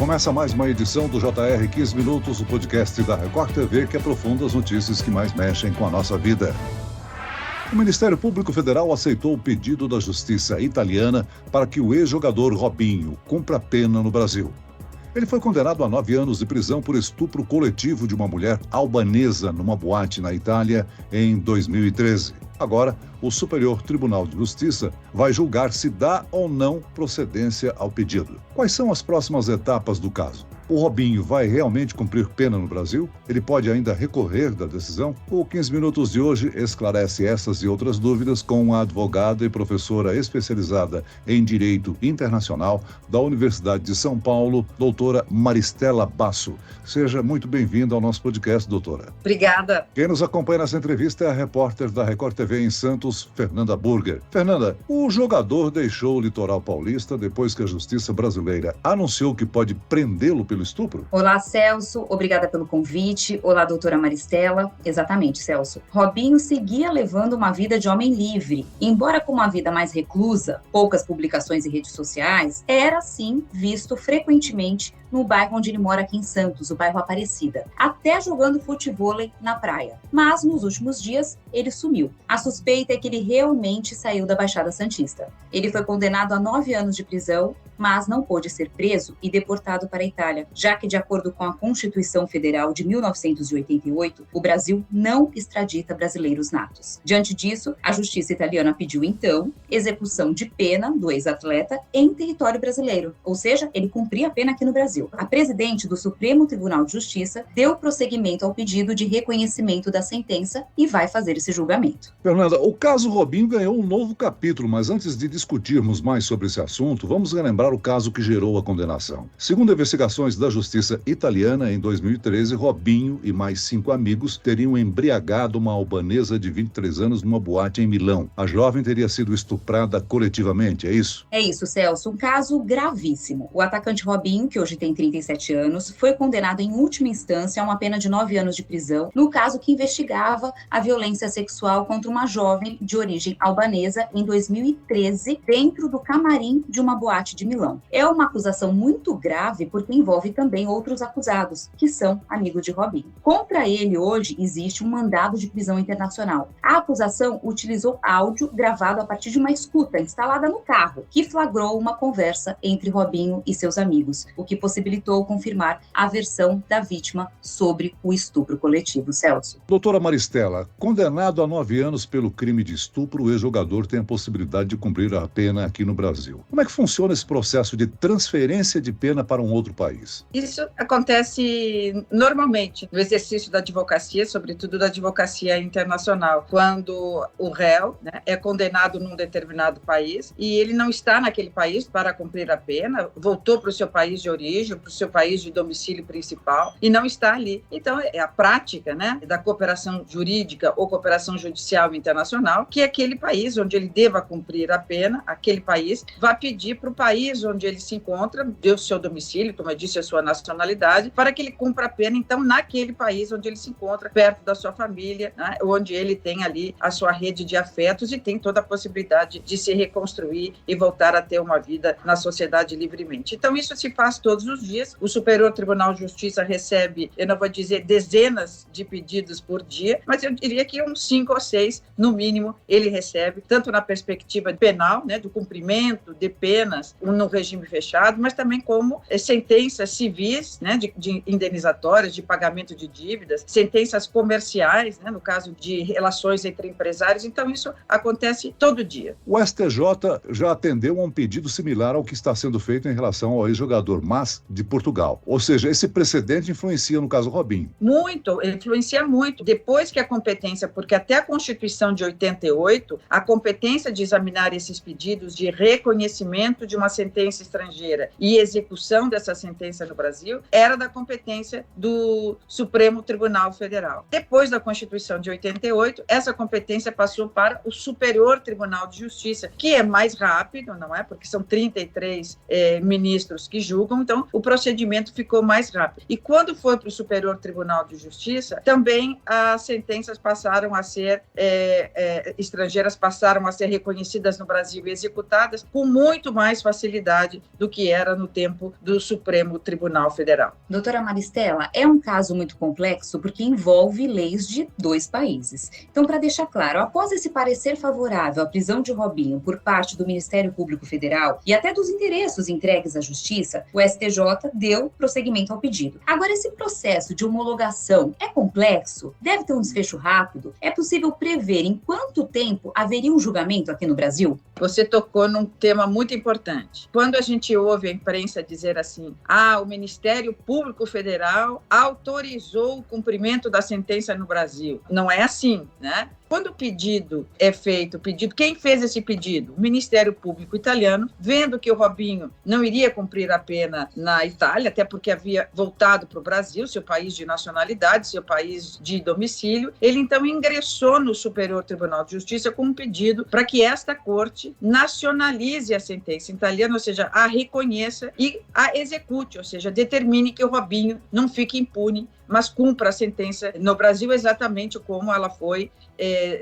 Começa mais uma edição do JR 15 Minutos, o podcast da Record TV que aprofunda as notícias que mais mexem com a nossa vida. O Ministério Público Federal aceitou o pedido da Justiça italiana para que o ex-jogador Robinho cumpra pena no Brasil. Ele foi condenado a 9 anos de prisão por estupro coletivo de uma mulher albanesa numa boate na Itália em 2013. Agora, o Superior Tribunal de Justiça vai julgar se dá ou não procedência ao pedido. Quais são as próximas etapas do caso? O Robinho vai realmente cumprir pena no Brasil? Ele pode ainda recorrer da decisão? O 15 Minutos de hoje esclarece essas e outras dúvidas com a advogada e professora especializada em Direito Internacional da Universidade de São Paulo, doutora Maristela Basso. Seja muito bem-vinda ao nosso podcast, doutora. Obrigada. Quem nos acompanha nessa entrevista é a repórter da Record TV em Santos, Fernanda Burger. Fernanda, o jogador deixou o litoral paulista depois que a Justiça brasileira anunciou que pode prendê-lo pelo estupro? Olá, Celso. Obrigada pelo convite. Olá, doutora Maristela. Exatamente, Celso. Robinho seguia levando uma vida de homem livre. Embora com uma vida mais reclusa, poucas publicações em redes sociais, era, sim, visto frequentemente no bairro onde ele mora aqui em Santos, o bairro Aparecida, até jogando futevôlei na praia. Mas, nos últimos dias, ele sumiu. A suspeita é que ele realmente saiu da Baixada Santista. Ele foi condenado a 9 anos de prisão, mas não pôde ser preso e deportado para a Itália, já que, de acordo com a Constituição Federal de 1988, o Brasil não extradita brasileiros natos. Diante disso, a Justiça italiana pediu, então, execução de pena do ex-atleta em território brasileiro, ou seja, ele cumpria a pena aqui no Brasil. A presidente do Supremo Tribunal de Justiça deu prosseguimento ao pedido de reconhecimento da sentença e vai fazer esse julgamento. Fernanda, o caso Robinho ganhou um novo capítulo, mas antes de discutirmos mais sobre esse assunto, vamos relembrar o caso que gerou a condenação. Segundo investigações da Justiça italiana, em 2013, Robinho e mais 5 amigos teriam embriagado uma albanesa de 23 anos numa boate em Milão. A jovem teria sido estuprada coletivamente, é isso? É isso, Celso. Um caso gravíssimo. O atacante Robinho, que hoje tem 37 anos, foi condenado em última instância a uma pena de 9 anos de prisão, no caso que investigava a violência sexual contra uma jovem de origem albanesa em 2013, dentro do camarim de uma boate de Milão. É uma acusação muito grave porque envolve também outros acusados, que são amigos de Robinho. Contra ele, hoje, existe um mandado de prisão internacional. A acusação utilizou áudio gravado a partir de uma escuta instalada no carro, que flagrou uma conversa entre Robinho e seus amigos, o que possibilitou confirmar a versão da vítima sobre o estupro coletivo. Celso. Doutora Maristela, condenado a 9 anos pelo crime de estupro, o ex-jogador tem a possibilidade de cumprir a pena aqui no Brasil. Como é que funciona esse processo de transferência de pena para um outro país? Isso acontece normalmente no exercício da advocacia, sobretudo da advocacia internacional, quando o réu, é condenado num determinado país e ele não está naquele país para cumprir a pena, voltou para o seu país de origem, para o seu país de domicílio principal e não está ali. Então, é a prática, da cooperação jurídica ou cooperação judicial internacional que aquele país onde ele deva cumprir a pena, aquele país, vai pedir para o país onde ele se encontra, deu seu domicílio, como eu disse, a sua nacionalidade, para que ele cumpra a pena, então, naquele país onde ele se encontra, perto da sua família, onde ele tem ali a sua rede de afetos e tem toda a possibilidade de se reconstruir e voltar a ter uma vida na sociedade livremente. Então, isso se faz todos os dias. O Superior Tribunal de Justiça recebe, eu não vou dizer dezenas de pedidos por dia, mas eu diria que uns 5 ou 6, no mínimo, ele recebe, tanto na perspectiva penal, do cumprimento de penas no regime fechado, mas também como sentenças civis, de indenizatórias, de pagamento de dívidas, sentenças comerciais, no caso de relações entre empresários. Então, isso acontece todo dia. O STJ já atendeu a um pedido similar ao que está sendo feito em relação ao ex-jogador Mas de Portugal. Ou seja, esse precedente influencia no caso Robinho. Muito, influencia muito. Depois que a competência, porque até a Constituição de 88, a competência de examinar esses pedidos de reconhecimento de uma sentença estrangeira e execução dessa sentença no Brasil era da competência do Supremo Tribunal Federal. Depois da Constituição de 88, essa competência passou para o Superior Tribunal de Justiça, que é mais rápido, não é? Porque são 33 ministros que julgam, então o procedimento ficou mais rápido. E quando foi para o Superior Tribunal de Justiça, também as sentenças passaram a ser estrangeiras passaram a ser reconhecidas no Brasil e executadas com muito mais facilidade do que era no tempo do Supremo Tribunal Federal. Doutora Maristela, é um caso muito complexo porque envolve leis de 2 países. Então, para deixar claro, após esse parecer favorável à prisão de Robinho por parte do Ministério Público Federal e até dos endereços entregues à Justiça, o STJ deu prosseguimento ao pedido. Agora, esse processo de homologação é complexo? Deve ter um desfecho rápido? É possível prever em quanto tempo haveria um julgamento aqui no Brasil? Você tocou num tema muito importante. Quando a gente ouve a imprensa dizer assim, o Ministério Público Federal autorizou o cumprimento da sentença no Brasil. Não é assim, né? Quando o pedido é feito, quem fez esse pedido? O Ministério Público italiano, vendo que o Robinho não iria cumprir a pena na Itália, até porque havia voltado para o Brasil, seu país de nacionalidade, seu país de domicílio, ele então ingressou no Superior Tribunal de Justiça com um pedido para que esta corte nacionalize a sentença italiana, ou seja, a reconheça e a execute, ou seja, determine que o Robinho não fique impune, mas cumpra a sentença no Brasil exatamente como ela foi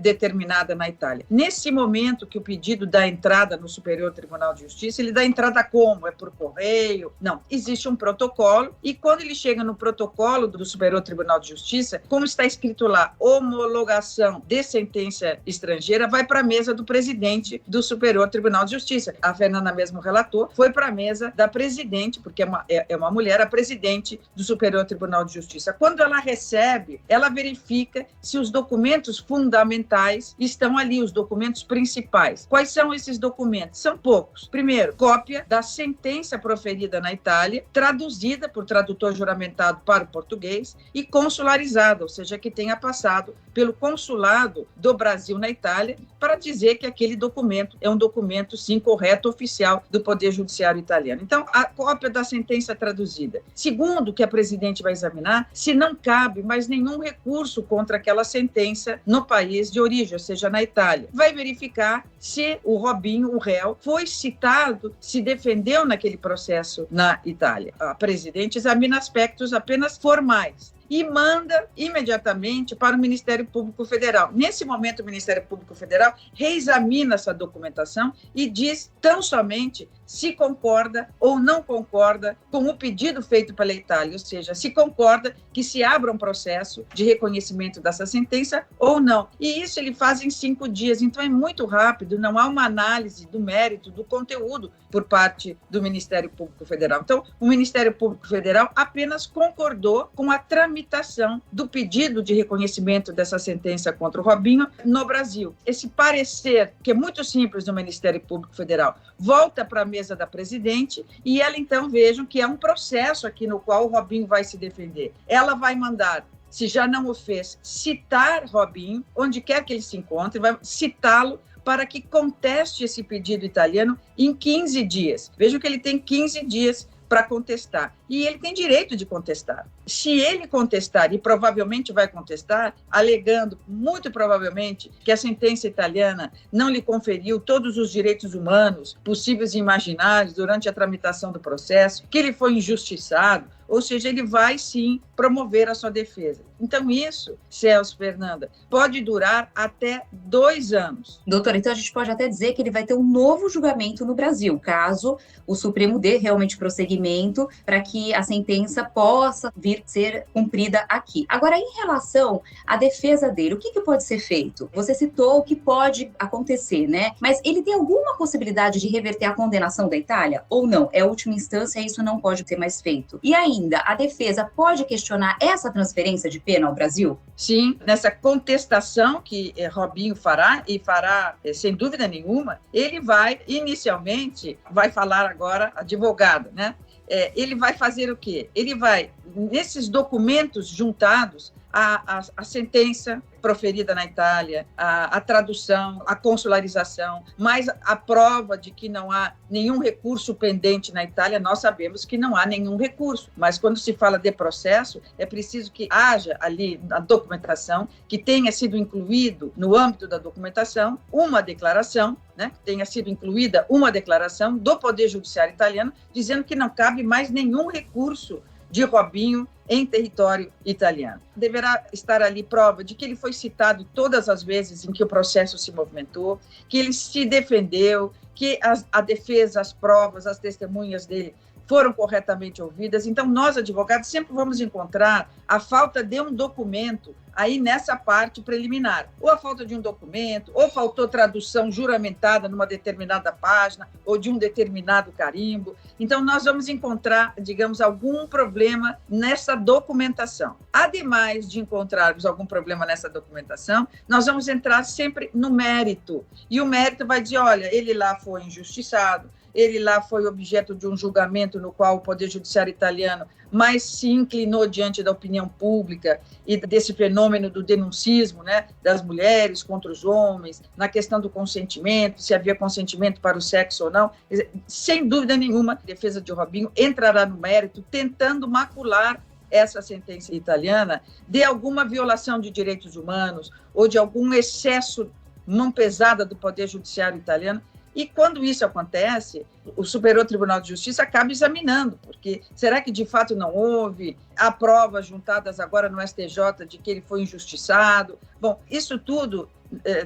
determinada na Itália. Nesse momento que o pedido dá entrada no Superior Tribunal de Justiça, ele dá entrada como? É por correio? Não, existe um protocolo e quando ele chega no protocolo do Superior Tribunal de Justiça, como está escrito lá, homologação de sentença estrangeira, vai para a mesa do presidente do Superior Tribunal de Justiça. A Fernanda mesmo relatou, foi para a mesa da presidente, porque é uma mulher, a presidente do Superior Tribunal de Justiça. Quando ela recebe, ela verifica se os documentos fundamentais estão ali, os documentos principais. Quais são esses documentos? São poucos. Primeiro, cópia da sentença proferida na Itália, traduzida por tradutor juramentado para o português e consularizada, ou seja, que tenha passado pelo consulado do Brasil na Itália para dizer que aquele documento é um documento, sim, correto, oficial do Poder Judiciário italiano. Então, a cópia da sentença traduzida. Segundo, que a presidente vai examinar, se não cabe mais nenhum recurso contra aquela sentença no país de origem, ou seja, na Itália. Vai verificar se o Robinho, o réu, foi citado, se defendeu naquele processo na Itália. A presidente examina aspectos apenas formais e manda imediatamente para o Ministério Público Federal. Nesse momento, o Ministério Público Federal reexamina essa documentação e diz tão somente se concorda ou não concorda com o pedido feito pela Itália, ou seja, se concorda que se abra um processo de reconhecimento dessa sentença ou não. E isso ele faz em 5 dias, então é muito rápido, não há uma análise do mérito, do conteúdo por parte do Ministério Público Federal. Então, o Ministério Público Federal apenas concordou com a tramitação do pedido de reconhecimento dessa sentença contra o Robinho no Brasil. Esse parecer, que é muito simples do Ministério Público Federal, volta para a mesa da presidente e ela então vejam que é um processo aqui no qual o Robinho vai se defender. Ela vai mandar, se já não o fez, citar Robinho, onde quer que ele se encontre, vai citá-lo para que conteste esse pedido italiano em 15 dias. Vejam que ele tem 15 dias para contestar. E ele tem direito de contestar. Se ele contestar, e provavelmente vai contestar, alegando, muito provavelmente, que a sentença italiana não lhe conferiu todos os direitos humanos possíveis e imaginários durante a tramitação do processo, que ele foi injustiçado, ou seja, ele vai sim promover a sua defesa. Então isso, Celso, Fernanda, pode durar até 2 anos. Doutora, então a gente pode até dizer que ele vai ter um novo julgamento no Brasil, caso o Supremo dê realmente prosseguimento para que a sentença possa vir ser cumprida aqui. Agora, em relação à defesa dele, o que pode ser feito? Você citou o que pode acontecer, né? Mas ele tem alguma possibilidade de reverter a condenação da Itália? Ou não? É a última instância e isso não pode ser mais feito. E ainda, a defesa pode questionar essa transferência de pena ao Brasil? Sim, nessa contestação que Robinho fará, e fará sem dúvida nenhuma, ele vai, inicialmente, vai falar agora advogado, né? Ele vai fazer o quê? Ele vai, nesses documentos juntados, a sentença proferida na Itália, a tradução, a consularização, mas a prova de que não há nenhum recurso pendente na Itália, nós sabemos que não há nenhum recurso. Mas quando se fala de processo, é preciso que haja ali na documentação, que tenha sido incluído no âmbito da documentação uma declaração, né, que tenha sido incluída uma declaração do Poder Judiciário italiano dizendo que não cabe mais nenhum recurso de Robinho em território italiano. Deverá estar ali prova de que ele foi citado todas as vezes em que o processo se movimentou, que ele se defendeu, que a defesa, as provas, as testemunhas dele foram corretamente ouvidas. Então, nós, advogados, sempre vamos encontrar a falta de um documento aí nessa parte preliminar. Ou a falta de um documento, ou faltou tradução juramentada numa determinada página, ou de um determinado carimbo. Então, nós vamos encontrar, digamos, algum problema nessa documentação. Ademais de encontrarmos algum problema nessa documentação, nós vamos entrar sempre no mérito. E o mérito vai dizer, olha, ele lá foi injustiçado, ele lá foi objeto de um julgamento no qual o Poder Judiciário italiano mais se inclinou diante da opinião pública e desse fenômeno do denuncismo, né, das mulheres contra os homens, na questão do consentimento, se havia consentimento para o sexo ou não. Sem dúvida nenhuma, a defesa de Robinho entrará no mérito, tentando macular essa sentença italiana de alguma violação de direitos humanos ou de algum excesso, mão pesada do Poder Judiciário italiano. E quando isso acontece, o Superior Tribunal de Justiça acaba examinando, porque será que de fato não houve? Há provas juntadas agora no STJ de que ele foi injustiçado. Bom, isso tudo,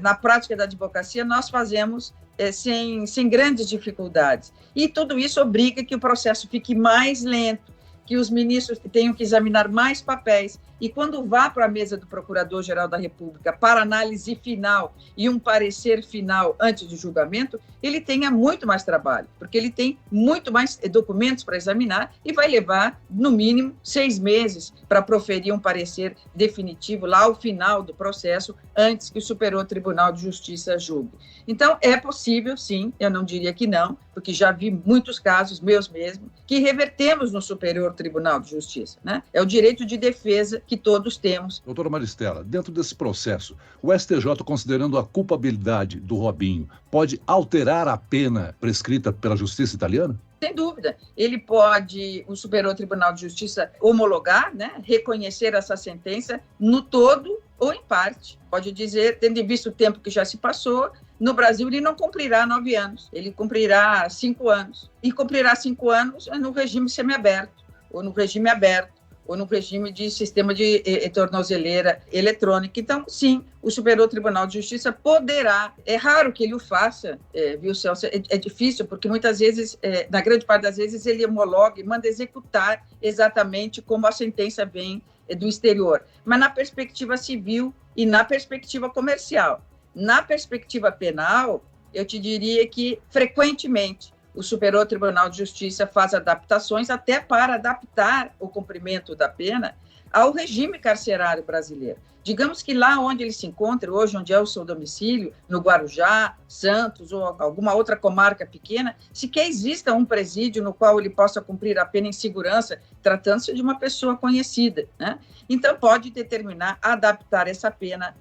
na prática da advocacia, nós fazemos sem grandes dificuldades. E tudo isso obriga que o processo fique mais lento, que os ministros tenham que examinar mais papéis, e quando vá para a mesa do Procurador-Geral da República para análise final e um parecer final antes do julgamento, ele tenha muito mais trabalho, porque ele tem muito mais documentos para examinar e vai levar, no mínimo, 6 meses para proferir um parecer definitivo lá ao final do processo, antes que o Superior Tribunal de Justiça julgue. Então, é possível, sim, eu não diria que não, porque já vi muitos casos, meus mesmo, que revertemos no Superior Tribunal de Justiça, né? É o direito de defesa que todos temos. Doutora Maristela, dentro desse processo, o STJ, considerando a culpabilidade do Robinho, pode alterar a pena prescrita pela justiça italiana? Sem dúvida. Ele pode, o Superior Tribunal de Justiça, homologar, né, reconhecer essa sentença no todo ou em parte. Pode dizer, tendo em vista o tempo que já se passou, no Brasil ele não cumprirá 9 anos, ele cumprirá 5 anos. E cumprirá 5 anos no regime semiaberto, ou no regime aberto, ou no regime de sistema de tornozeleira eletrônica. Então, sim, o Superior Tribunal de Justiça poderá, é raro que ele o faça, viu, Celso? É difícil, porque muitas vezes, na grande parte das vezes, ele homologa e manda executar exatamente como a sentença vem do exterior. Mas na perspectiva civil e na perspectiva comercial. Na perspectiva penal, eu te diria que, frequentemente, o Superior Tribunal de Justiça faz adaptações até para adaptar o cumprimento da pena ao regime carcerário brasileiro. Digamos que lá onde ele se encontra, hoje onde é o seu domicílio, no Guarujá, Santos ou alguma outra comarca pequena, sequer exista um presídio no qual ele possa cumprir a pena em segurança, tratando-se de uma pessoa conhecida, né? Então, pode determinar adaptar essa pena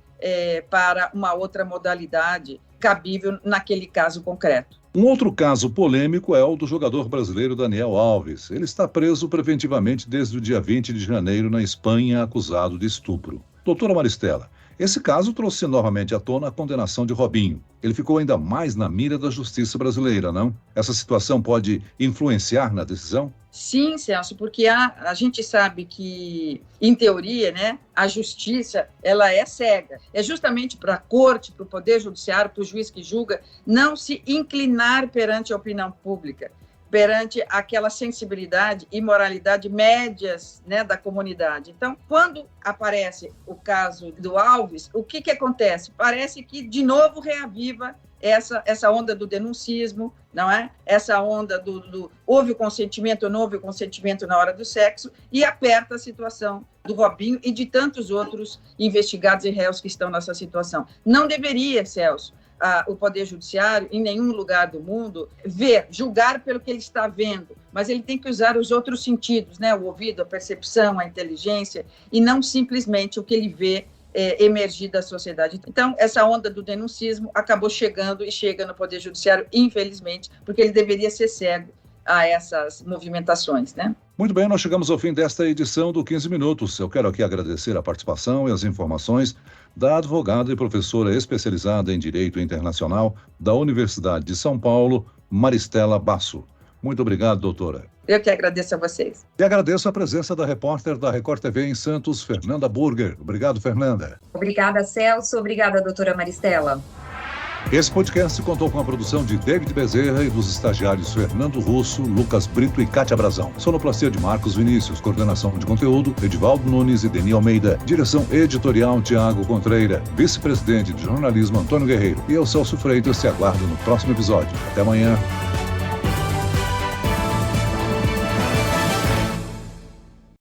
para uma outra modalidade cabível naquele caso concreto. Um outro caso polêmico é o do jogador brasileiro Daniel Alves. Ele está preso preventivamente desde o dia 20 de janeiro na Espanha, acusado de estupro. Doutora Maristela, esse caso trouxe novamente à tona a condenação de Robinho. Ele ficou ainda mais na mira da justiça brasileira, não? Essa situação pode influenciar na decisão? Sim, Celso, porque a gente sabe que, em teoria, né, a justiça ela é cega. É justamente para a corte, para o Poder Judiciário, para o juiz que julga, não se inclinar perante a opinião pública, perante aquela sensibilidade e moralidade médias, né, da comunidade. Então, quando aparece o caso do Alves, o que acontece? Parece que, de novo, reaviva essa onda do denuncismo, não é? Essa onda do houve o consentimento ou não houve o consentimento na hora do sexo, e aperta a situação do Robinho e de tantos outros investigados e réus que estão nessa situação. Não deveria, Celso, o Poder Judiciário, em nenhum lugar do mundo, julgar pelo que ele está vendo, mas ele tem que usar os outros sentidos, né? O ouvido, a percepção, a inteligência, e não simplesmente o que ele vê emergir da sociedade. Então, essa onda do denuncismo acabou chegando e chega no Poder Judiciário, infelizmente, porque ele deveria ser cego a essas movimentações, né? Muito bem, nós chegamos ao fim desta edição do 15 Minutos. Eu quero aqui agradecer a participação e as informações da advogada e professora especializada em Direito Internacional da Universidade de São Paulo, Maristela Basso. Muito obrigado, doutora. Eu que agradeço a vocês. E agradeço a presença da repórter da Record TV em Santos, Fernanda Burger. Obrigado, Fernanda. Obrigada, Celso. Obrigada, doutora Maristela. Esse podcast contou com a produção de David Bezerra e dos estagiários Fernando Russo, Lucas Brito e Cátia Brazão. Sonoplastia de Marcos Vinícius, coordenação de conteúdo, Edivaldo Nunes e Deni Almeida. Direção editorial, Tiago Contreira. Vice-presidente de jornalismo, Antônio Guerreiro. E eu, Celso Freitas, te aguardo no próximo episódio. Até amanhã.